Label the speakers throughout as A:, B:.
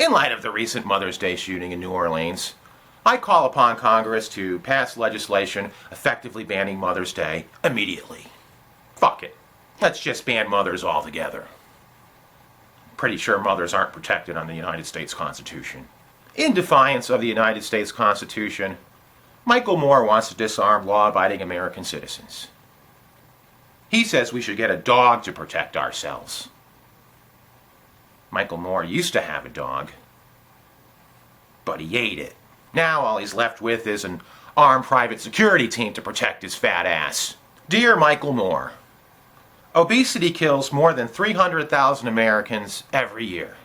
A: In light of the recent Mother's Day shooting in New Orleans, I call upon Congress to pass legislation effectively banning Mother's Day immediately. Fuck it. Let's just ban mothers altogether. Pretty sure mothers aren't protected under the United States Constitution. In defiance of the United States Constitution, Michael Moore wants to disarm law-abiding American citizens. He says we should get a dog to protect ourselves. Michael Moore used to have a dog, but he ate it. Now all he's left with is an armed private security team to protect his fat ass. Dear Michael Moore, obesity kills more than 300,000 Americans every year.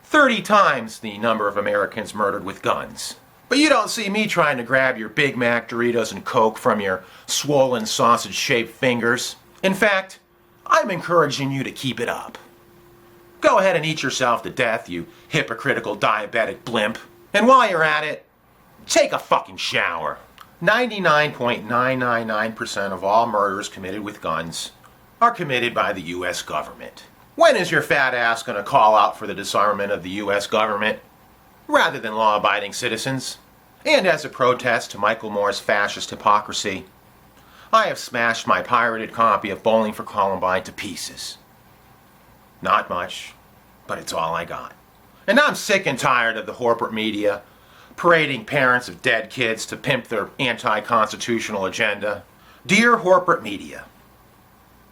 A: 30 times the number of Americans murdered with guns. But you don't see me trying to grab your Big Mac, Doritos, and Coke from your swollen sausage-shaped fingers. In fact, I'm encouraging you to keep it up. Go ahead and eat yourself to death, you hypocritical diabetic blimp. And while you're at it, take a fucking shower. 99.999% of all murders committed with guns are committed by the U.S. government. When is your fat ass going to call out for the disarmament of the U.S. government rather than law-abiding citizens? And as a protest to Michael Moore's fascist hypocrisy, I have smashed my pirated copy of Bowling for Columbine to pieces. Not much, but it's all I got. And I'm sick and tired of the corporate media parading parents of dead kids to pimp their anti-constitutional agenda. Dear corporate media,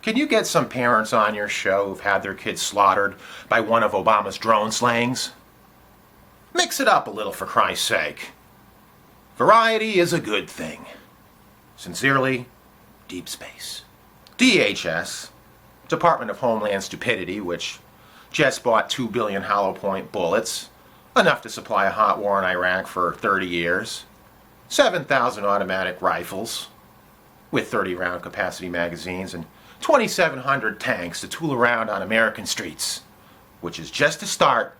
A: can you get some parents on your show who've had their kids slaughtered by one of Obama's drone slayings? Mix it up a little, for Christ's sake. Variety is a good thing. Sincerely, Deep Space. DHS, Department of Homeland Stupidity, which just bought 2 billion hollow point bullets, enough to supply a hot war in Iraq for 30 years, 7,000 automatic rifles with 30-round capacity magazines, and 2,700 tanks to tool around on American streets, which is just a start,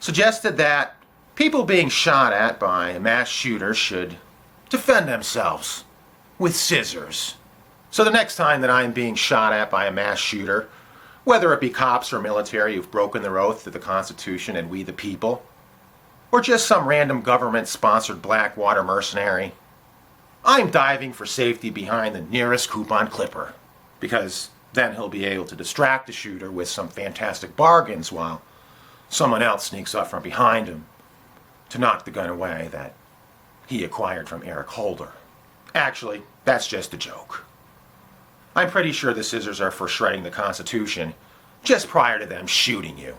A: suggested that people being shot at by a mass shooter should defend themselves with scissors. So the next time that I'm being shot at by a mass shooter, whether it be cops or military who've broken their oath to the Constitution and we the people, or just some random government-sponsored Blackwater mercenary, I'm diving for safety behind the nearest coupon clipper, because then he'll be able to distract the shooter with some fantastic bargains while someone else sneaks up from behind him to knock the gun away that he acquired from Eric Holder. Actually, that's just a joke. I'm pretty sure the scissors are for shredding the Constitution just prior to them shooting you.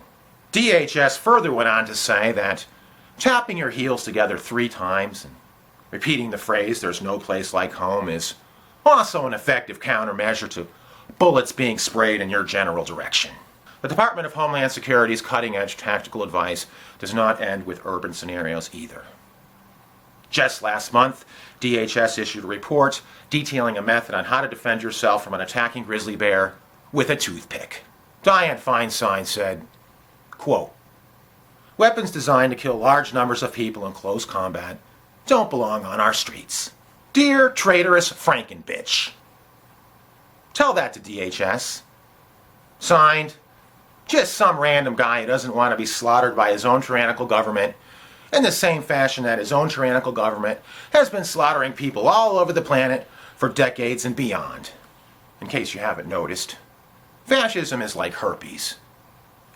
A: DHS further went on to say that tapping your heels together 3 times and repeating the phrase, "there's no place like home," is also an effective countermeasure to bullets being sprayed in your general direction. The Department of Homeland Security's cutting-edge tactical advice does not end with urban scenarios either. Just last month, DHS issued a report detailing a method on how to defend yourself from an attacking grizzly bear with a toothpick. Dianne Feinstein said, quote, "Weapons designed to kill large numbers of people in close combat don't belong on our streets. Dear traitorous Frankenbitch." Tell that to DHS. Signed, just some random guy who doesn't want to be slaughtered by his own tyrannical government in the same fashion that his own tyrannical government has been slaughtering people all over the planet for decades and beyond. In case you haven't noticed, fascism is like herpes.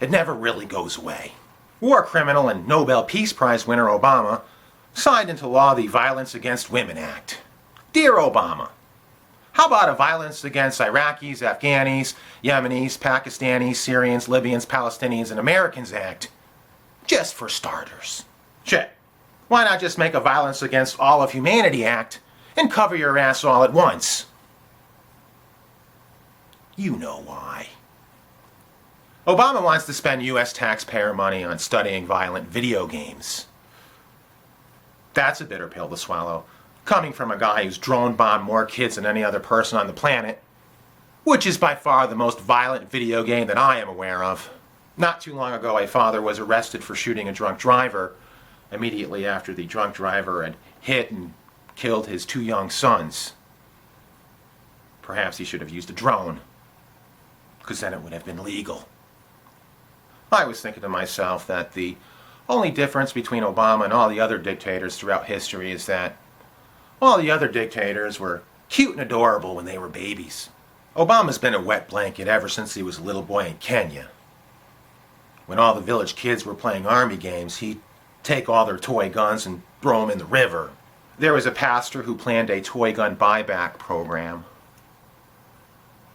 A: It never really goes away. War criminal and Nobel Peace Prize winner Obama signed into law the Violence Against Women Act. Dear Obama, how about a Violence Against Iraqis, Afghanis, Yemenis, Pakistanis, Syrians, Libyans, Palestinians, and Americans Act, just for starters? Shit, why not just make a Violence Against All of Humanity Act and cover your ass all at once? You know why. Obama wants to spend U.S. taxpayer money on studying violent video games. That's a bitter pill to swallow, coming from a guy who's drone bombed more kids than any other person on the planet, which is by far the most violent video game that I am aware of. Not too long ago, a father was arrested for shooting a drunk driver immediately after the drunk driver had hit and killed his 2 young sons. Perhaps he should have used a drone, because then it would have been legal. I was thinking to myself that the Only difference between Obama and all the other dictators throughout history is that all the other dictators were cute and adorable when they were babies. Obama's been a wet blanket ever since he was a little boy in Kenya. When all the village kids were playing army games, he'd take all their toy guns and throw them in the river. There was a pastor who planned a toy gun buyback program.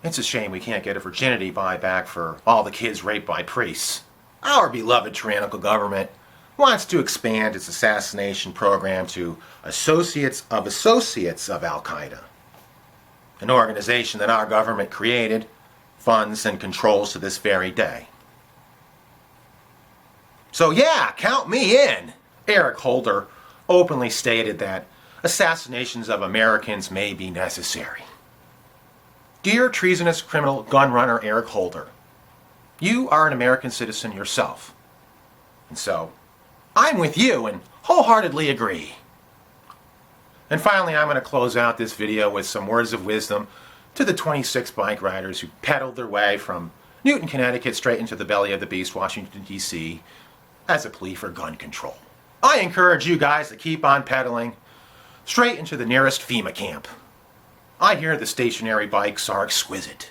A: It's a shame we can't get a virginity buyback for all the kids raped by priests. Our beloved tyrannical government wants to expand its assassination program to associates of Al-qaeda, an organization that our government created, funds, and controls to this very day. So yeah, count me in. Eric Holder openly stated that assassinations of Americans may be necessary. Dear treasonous criminal gun runner Eric Holder, you are an American citizen yourself. And so, I'm with you and wholeheartedly agree. And finally, I'm going to close out this video with some words of wisdom to the 26 bike riders who pedaled their way from Newton, Connecticut straight into the belly of the beast, Washington, D.C., as a plea for gun control. I encourage you guys to keep on pedaling straight into the nearest FEMA camp. I hear the stationary bikes are exquisite.